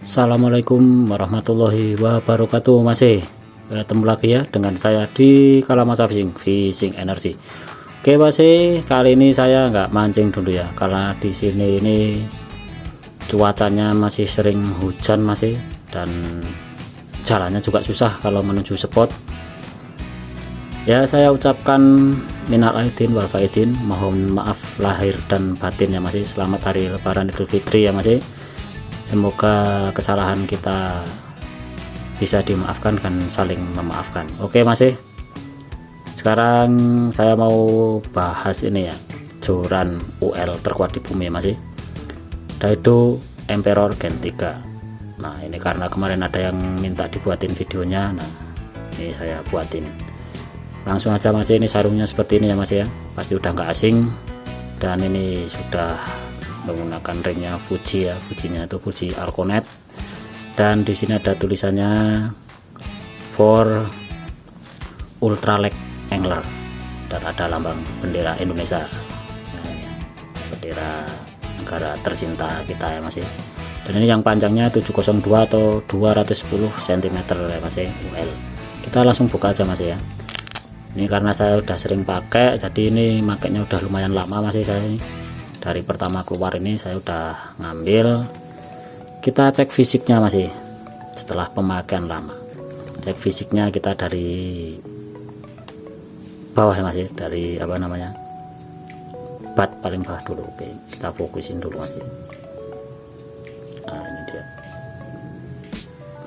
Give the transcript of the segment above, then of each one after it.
Assalamualaikum warahmatullahi wabarakatuh. Masih ketemu lagi ya dengan saya di Kalamasa Fishing Energy. Oke masih kali ini saya nggak mancing dulu ya, karena di sini ini cuacanya masih sering hujan masih, dan jalannya juga susah kalau menuju spot ya. Saya ucapkan minal aidin wal faidin, mohon maaf lahir dan batin ya masih. Selamat hari lebaran Idul Fitri ya masih. Semoga kesalahan kita bisa dimaafkan dan saling memaafkan. Oke masih, sekarang saya mau bahas ini ya, joran UL terkuat di bumi masih, Daido Emperor Gen 3. Nah ini karena kemarin ada yang minta dibuatin videonya, nah ini saya buatin. Langsung aja masih, ini sarungnya seperti ini ya masih ya, pasti udah nggak asing. Dan ini sudah menggunakan ringnya Fuji ya, Fujinya itu Fuji Arconet, dan di sini ada tulisannya for ultralight angler, dan ada lambang bendera Indonesia. Nah, ini bendera negara tercinta kita ya masih. Dan ini yang panjangnya 702 atau 210 cm ya masih UL. Kita langsung buka aja masih ya. Ini karena saya udah sering pakai, jadi ini makainya udah lumayan lama masih saya ini. Dari pertama keluar ini saya udah ngambil. Kita cek fisiknya masih setelah pemakaian lama. Cek fisiknya kita dari bawah ya masih, dari apa namanya, bat paling bawah dulu. Oke, kita fokusin dulu masih. Nah ini dia,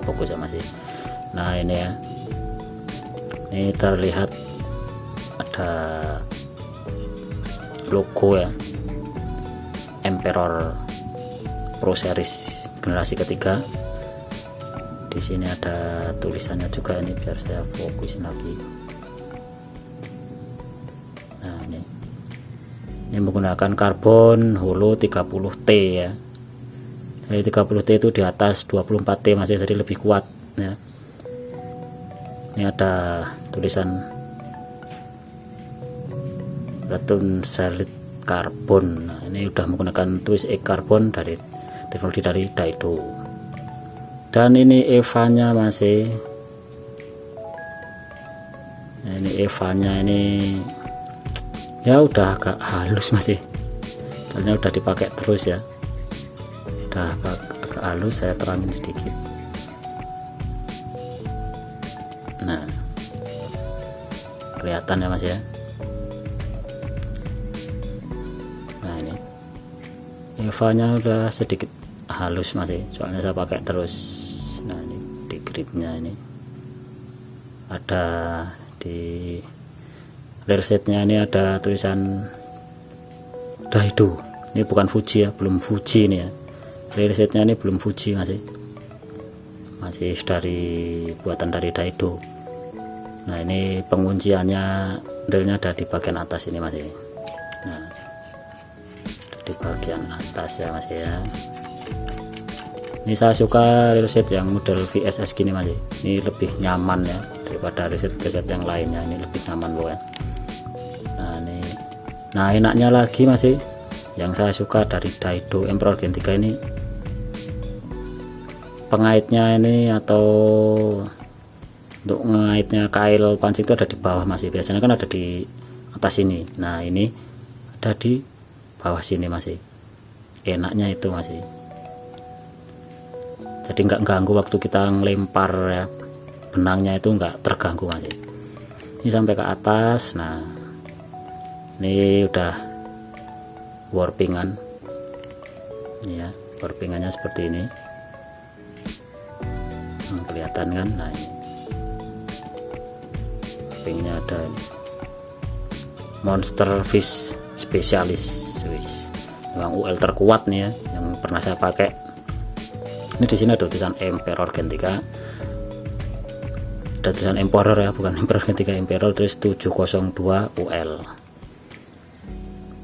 fokus ya masih. Nah ini ya, ini terlihat ada logo ya, Emperor Pro Series generasi ketiga. Di sini ada tulisannya juga, ini biar saya fokusin lagi. Nah ini menggunakan karbon holo 30T ya. Jadi 30T itu di atas 24T masih, jadi lebih kuat ya. Ini ada tulisan Racun Solid karbon. Nah, ini udah menggunakan twist egg karbon dari teknologi dari Daido. Dan ini EVA-nya masih. Nah, ini EVA-nya ini ya udah agak halus masih. Soalnya udah dipakai terus ya. Udah agak halus, saya terangin sedikit. Nah, kelihatan ya Mas ya. EVA-nya udah sedikit halus masih, soalnya saya pakai terus. Nah ini di gripnya ini ada, di rear setnya ini ada tulisan Daido. Ini bukan Fuji ya, belum Fuji ini ya. Rear setnya ini belum Fuji masih dari buatan dari Daido. Nah ini pengunciannya, relnya ada di bagian atas ini masih. Nah di bagian atas ya masih ya. Ini saya suka reset yang model VSS gini masih. Ini lebih nyaman ya daripada reset yang lainnya. Ini lebih nyaman loh ya. Nah ini, nah enaknya lagi masih, yang saya suka dari Daido Emperor Gen 3 ini, pengaitnya ini atau untuk mengaitnya kail pancing itu ada di bawah masih. Biasanya kan ada di atas ini. Nah ini ada di bawah sini masih. Enaknya itu masih, jadi nggak ganggu waktu kita ngelempar ya, benangnya itu nggak terganggu masih. Ini sampai ke atas. Nah ini udah warpingan ya, warpingannya seperti ini. Kelihatan kan. Nah ini warpingnya ada ini, Monster Fish spesialis, memang UL terkuat nih ya yang pernah saya pakai. Ini di sini ada tulisan Emperor Gen 3, ada tulisan Emperor ya, bukan Emperor Gen 3, Emperor, terus 702 UL.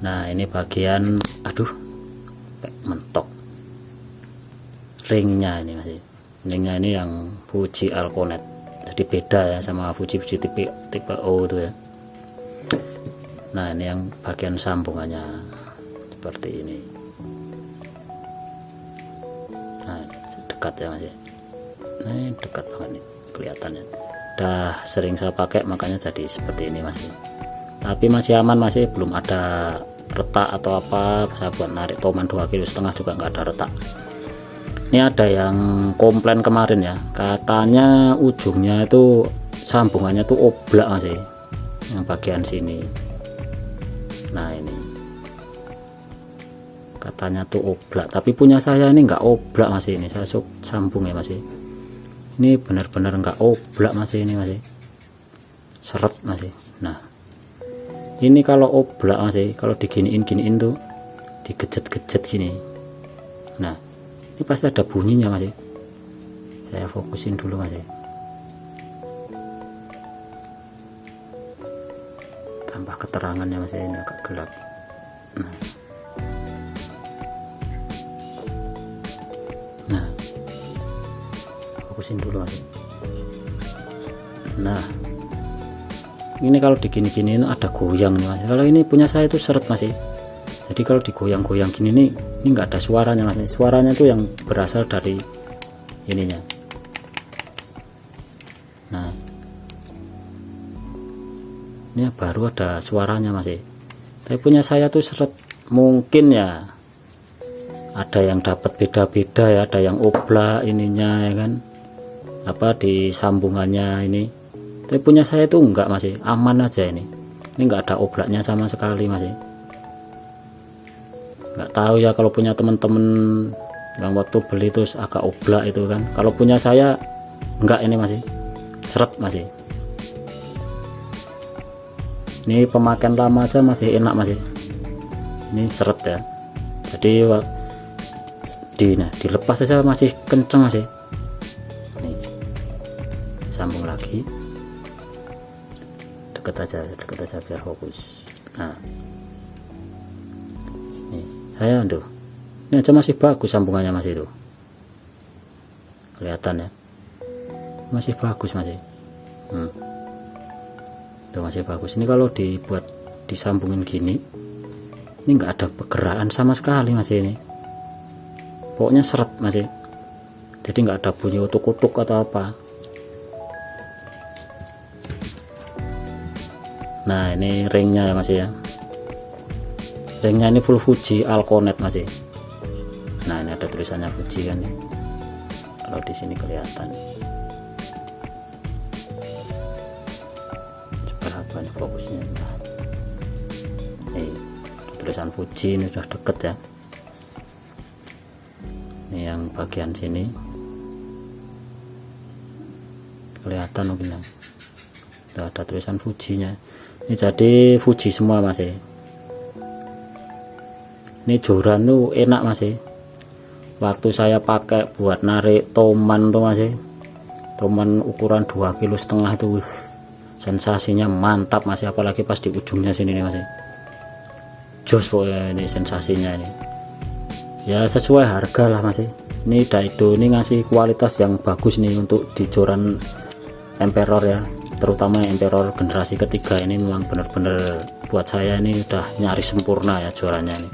Nah ini bagian, aduh mentok, ringnya ini masih, ringnya ini yang Fuji Arconet, jadi beda ya sama Fuji tipe O itu ya. Nah ini yang bagian sambungannya seperti ini. Nah dekat ya Mas ya. Nah ini dekat banget nih kelihatannya, udah sering saya pakai makanya jadi seperti ini Mas ya. Tapi masih aman, masih belum ada retak atau apa. Saya buat narik toman 2,5 kg juga nggak ada retak. Ini ada yang komplain kemarin ya, katanya ujungnya itu sambungannya tuh oblak Mas ya, yang bagian sini. Nah ini katanya tuh oblak, tapi punya saya ini nggak oblak Mas. Ini saya sambung ya Mas, ini benar-benar nggak oblak Mas ini Mas, seret Mas. Nah ini kalau oblak Mas, kalau diginiin tuh digejet-gejet gini, nah ini pasti ada bunyinya Mas. Saya fokusin dulu Mas, tambah keterangannya Mas, ini agak gelap. Nah fokusin dulu Mas. Nah ini kalau digini-gini itu ada goyang nih Mas. Kalau ini punya saya itu seret Mas. Jadi kalau digoyang-goyang gini nih, ini nggak ada suaranya Mas. Suaranya tuh yang berasal dari ininya. Nah ini baru ada suaranya Mas. Tapi punya saya tuh seret. Mungkin ya ada yang dapat beda-beda ya, ada yang oblak ininya ya kan, apa di sambungannya ini. Tapi punya saya itu enggak Mas, aman aja ini enggak ada oblaknya sama sekali Mas. Nggak tahu ya kalau punya teman-teman yang waktu beli terus agak oblak itu kan. Kalau punya saya enggak ini Mas, seret Mas. Ini pemakaian lama aja masih enak Mas, ini seret ya. Jadi dilepas saja masih kenceng Mas. Nih sambung lagi, deket aja biar fokus. Nah nih saya tuh, ini aja masih bagus sambungannya Mas, itu kelihatan ya, masih bagus Mas. Tuh masih bagus. Ini kalau dibuat disambungin gini, ini enggak ada pergerakan sama sekali Mas ini. Pokoknya seret Mas, jadi nggak ada bunyi utuk-utuk atau apa. Nah ini ringnya ya Mas ya, ringnya ini full Fuji Alconet Mas. Nah ini ada tulisannya Fuji kan nih, kalau di sini kelihatan. Seberapa nih fokusnya? Nah, ini tulisan Fuji, ini sudah deket ya. Ini yang bagian sini kelihatan mungkin ya, ada tulisan Fujinya. Ini jadi Fuji semua Mas. Ini joran tuh enak Mas. Waktu saya pakai buat narik toman tuh Mas, toman ukuran 2,5 kg itu sensasinya mantap Mas, apalagi pas di ujungnya sini nih Mas, jos pokoknya ini sensasinya ini ya, sesuai harga lah Mas. Ini Daido ini ngasih kualitas yang bagus nih untuk di joran Emperor ya, terutama Emperor generasi ketiga ini memang bener-bener buat saya ini udah nyaris sempurna ya jorannya ini.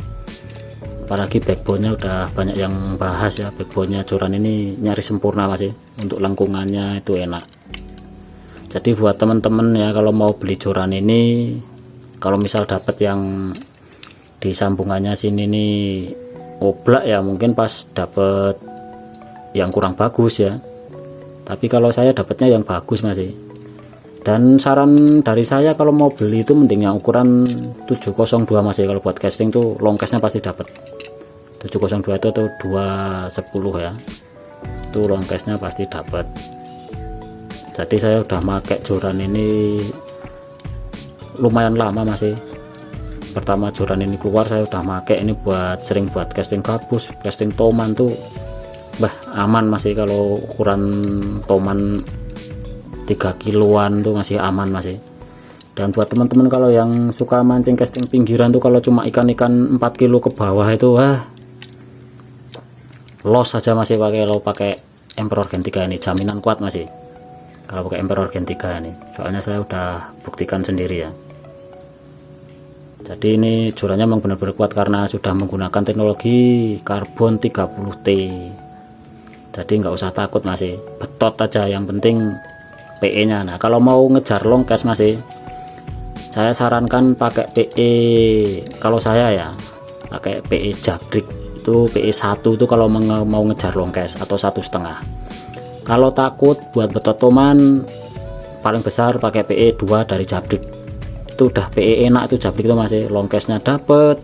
Apalagi backbone-nya udah banyak yang bahas ya, backbone-nya joran ini nyaris sempurna Mas, untuk lengkungannya itu enak. Jadi buat teman-teman ya, kalau mau beli joran ini, kalau misal dapat yang di sambungannya sini nih oblak ya, mungkin pas dapet yang kurang bagus ya. Tapi kalau saya dapatnya yang bagus Mas. Dan saran dari saya kalau mau beli itu mending yang ukuran 702 Mas. Kalau buat casting tuh long case nya pasti dapat 702 itu atau 210 ya, itu long case nya pasti dapat. Jadi saya udah pakai joran ini lumayan lama Mas. Pertama joran ini keluar saya udah pakai ini buat sering buat casting gabus, casting toman tuh aman Mas. Kalau ukuran toman 3 kiloan tuh masih aman Mas. Dan buat teman-teman kalau yang suka mancing casting pinggiran tuh, kalau cuma ikan-ikan 4 kilo ke bawah itu loss aja Mas. Kalau pakai Emperor Gen 3 ini jaminan kuat Mas. Kalau pakai Emperor Gen 3 ini, soalnya saya udah buktikan sendiri ya. Jadi ini jorannya memang benar-benar kuat karena sudah menggunakan teknologi karbon 30T. jadi nggak usah takut masih, betot aja yang penting PE nya. Nah kalau mau ngejar longkes masih, saya sarankan pakai PE, kalau saya ya pakai PE jabrik itu, PE 1 itu kalau mau ngejar longkes, atau 1,5. Kalau takut buat betotoman paling besar pakai PE 2 dari jabrik, itu udah PE enak itu jabrik itu masih, longkesnya dapet,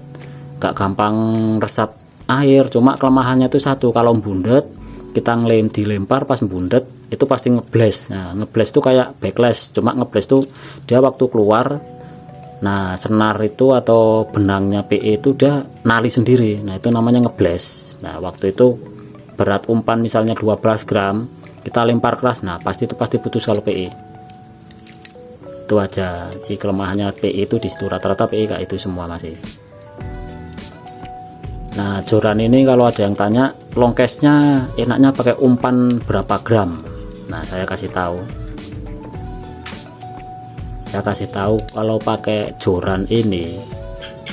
gak gampang resap air. Cuma kelemahannya itu satu, kalau bundet kita dilempar pas bundet itu pasti ngebles. Nah ngebles itu kayak backlash, cuma ngebles tuh dia waktu keluar, nah senar itu atau benangnya PE itu dia nali sendiri, nah itu namanya ngebles. Nah waktu itu berat umpan misalnya 12 gram kita lempar keras, nah pasti putus kalau PE. Itu aja si kelemahannya PE itu di situ, rata-rata PE kayak itu semua masih. Nah joran ini kalau ada yang tanya longkesnya enaknya pakai umpan berapa gram, nah saya kasih tahu kalau pakai joran ini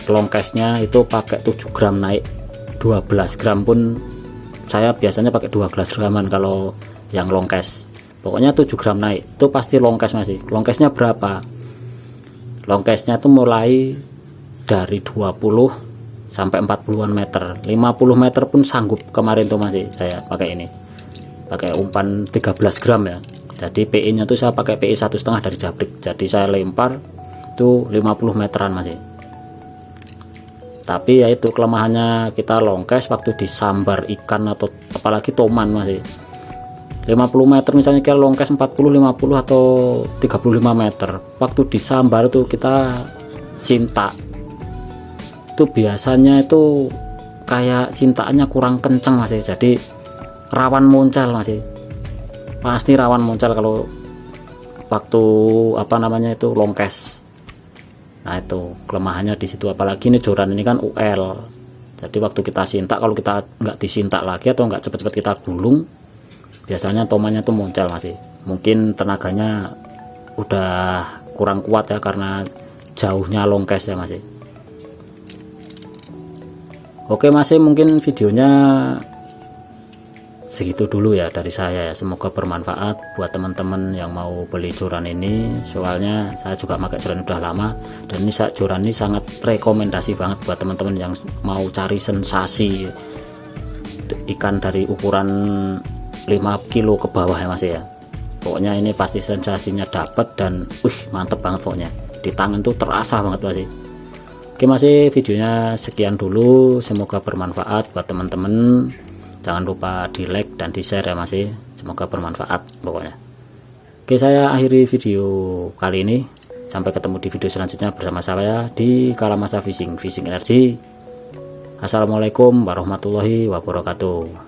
longkesnya itu pakai 7 gram naik, 12 gram pun saya biasanya pakai 12 graman kalau yang longkes. Pokoknya 7 gram naik itu pasti longkes masih. Longkesnya berapa? Longkesnya tuh mulai dari 20 sampai 40-an meter, 50 meter pun sanggup kemarin tuh masih saya pakai ini, pakai umpan 13 gram ya. Jadi PE nya tuh saya pakai PE 1,5 dari jabrik, jadi saya lempar tuh 50 meteran masih. Tapi ya itu kelemahannya kita longkes waktu disambar ikan atau apalagi toman masih, 50 meter misalnya kita longkes 40, 50 atau 35 meter, waktu disambar tuh kita sintak itu biasanya itu kayak sintaannya kurang kenceng masih, jadi rawan moncal masih, pasti rawan moncal kalau waktu apa namanya itu longkes. Nah itu kelemahannya di situ, apalagi ini joran ini kan UL, jadi waktu kita sintak, kalau kita nggak disintak lagi atau nggak cepet-cepet kita gulung, biasanya tomannya tuh moncal masih, mungkin tenaganya udah kurang kuat ya karena jauhnya longkes ya masih. Oke masih, mungkin videonya segitu dulu ya dari saya ya, semoga bermanfaat buat teman-teman yang mau beli joran ini. Soalnya saya juga pakai joran udah lama, dan ini joran ini sangat rekomendasi banget buat teman-teman yang mau cari sensasi ikan dari ukuran 5 kilo ke bawah ya masih ya. Pokoknya ini pasti sensasinya dapat, dan mantep banget pokoknya, di tangan tuh terasa banget masih. Oke masih, videonya sekian dulu, semoga bermanfaat buat teman-teman. Jangan lupa di like dan di share ya masih, semoga bermanfaat pokoknya. Oke saya akhiri video kali ini, sampai ketemu di video selanjutnya bersama saya di Kalamasa Fishing Energy. Assalamualaikum warahmatullahi wabarakatuh.